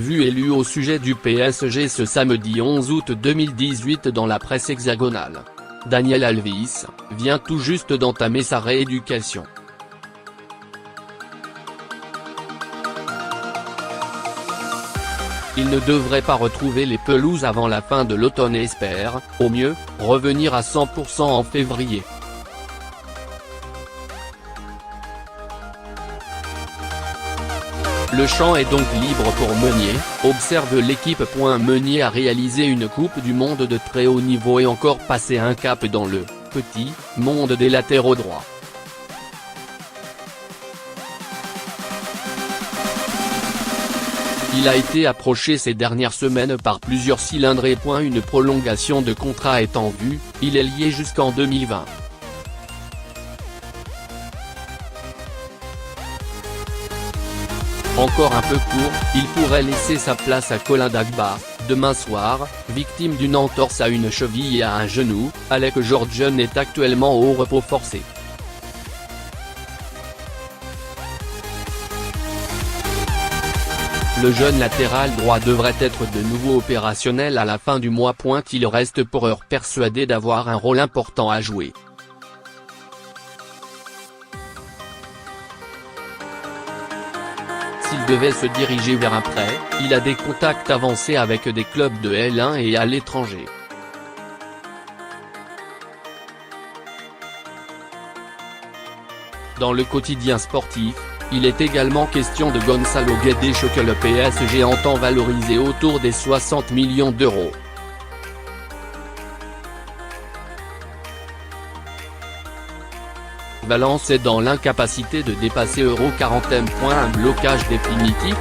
vu et lu au sujet du PSG ce samedi 11 août 2018 dans la presse hexagonale. Daniel Alves vient tout juste d'entamer sa rééducation. Il ne devrait pas retrouver les pelouses avant la fin de l'automne et espère, au mieux, revenir à 100% en février. Le champ est donc libre pour Meunier, observe l'équipe. Meunier a réalisé une Coupe du Monde de très haut niveau et encore passé un cap dans le « petit » monde des latéraux droits. Il a été approché ces dernières semaines par plusieurs cylindres et une prolongation de contrat est en vue, il est lié jusqu'en 2020. Encore un peu court, il pourrait laisser sa place à Colin Dagba, demain soir, victime d'une entorse à une cheville et à un genou. Alec Georgen est actuellement au repos forcé. Le jeune latéral droit devrait être de nouveau opérationnel à la fin du mois. Il reste pour heure persuadé d'avoir un rôle important à jouer. S'il devait se diriger vers un prêt, il a des contacts avancés avec des clubs de L1 et à l'étranger. Dans le quotidien sportif, il est également question de Gonçalo Guedes que le PSG entend valoriser autour des 60 millions d'euros. Valence est dans l'incapacité de dépasser €40. Un blocage définitif ?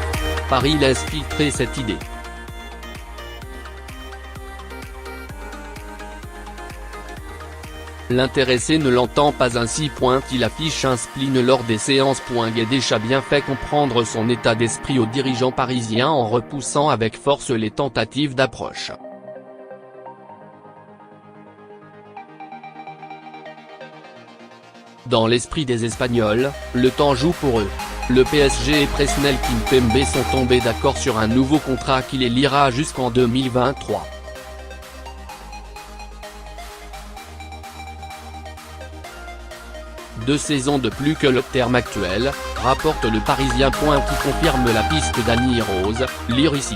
Paris laisse filtrer cette idée. L'intéressé ne l'entend pas ainsi. Il affiche un spleen lors des séances. Guedes a bien fait comprendre son état d'esprit aux dirigeants parisiens en repoussant avec force les tentatives d'approche. Dans l'esprit des Espagnols, le temps joue pour eux. Le PSG et Presnel Kimpembe sont tombés d'accord sur un nouveau contrat qui les liera jusqu'en 2023. Deux saisons de plus que le terme actuel, rapporte le Parisien. Qui confirme la piste d'Annie Rose, lire ici.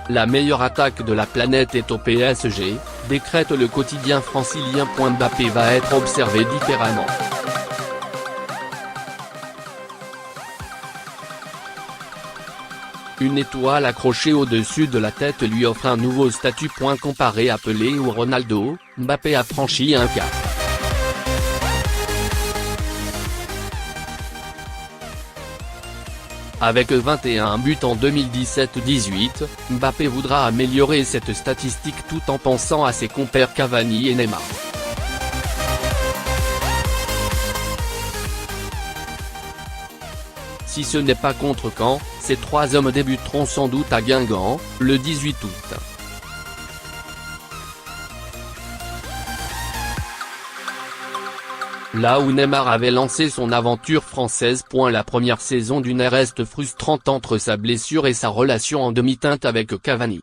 La meilleure attaque de la planète est au PSG, décrète le quotidien francilien. Mbappé va être observé différemment. Une étoile accrochée au-dessus de la tête lui offre un nouveau statut. Comparé à Pelé ou Ronaldo, Mbappé a franchi un cap. Avec 21 buts en 2017-18, Mbappé voudra améliorer cette statistique tout en pensant à ses compères Cavani et Neymar. Si ce n'est pas contre Caen, ces trois hommes débuteront sans doute à Guingamp, le 18 août. Là où Neymar avait lancé son aventure française. La première saison d'une reste frustrante entre sa blessure et sa relation en demi-teinte avec Cavani.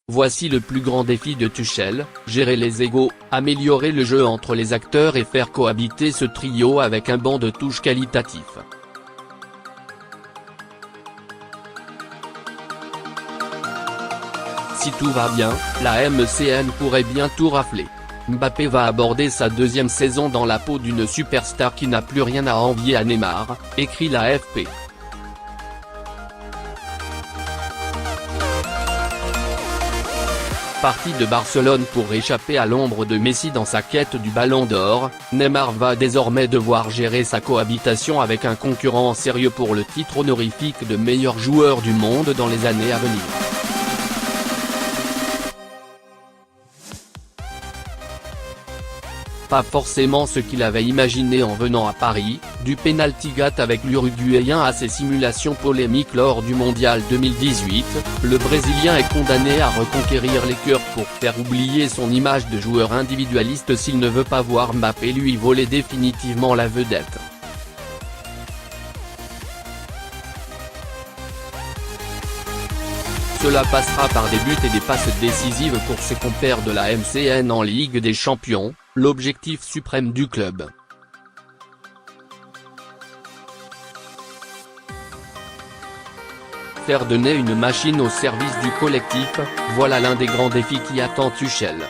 Voici le plus grand défi de Tuchel, gérer les égos, améliorer le jeu entre les acteurs et faire cohabiter ce trio avec un banc de touche qualitatif. Si tout va bien, la MCN pourrait bien tout rafler. Mbappé va aborder sa deuxième saison dans la peau d'une superstar qui n'a plus rien à envier à Neymar, écrit l'AFP. Parti de Barcelone pour échapper à l'ombre de Messi dans sa quête du Ballon d'Or, Neymar va désormais devoir gérer sa cohabitation avec un concurrent sérieux pour le titre honorifique de meilleur joueur du monde dans les années à venir. pas forcément ce qu'il avait imaginé en venant à Paris, du penalty gate avec l'Uruguayen à ses simulations polémiques lors du Mondial 2018, le Brésilien est condamné à reconquérir les cœurs pour faire oublier son image de joueur individualiste s'il ne veut pas voir Mbappé lui voler définitivement la vedette. Cela passera par des buts et des passes décisives pour ses compères de la MCN en Ligue des Champions, l'objectif suprême du club. Faire de Ney une machine au service du collectif, voilà l'un des grands défis qui attend Tuchel.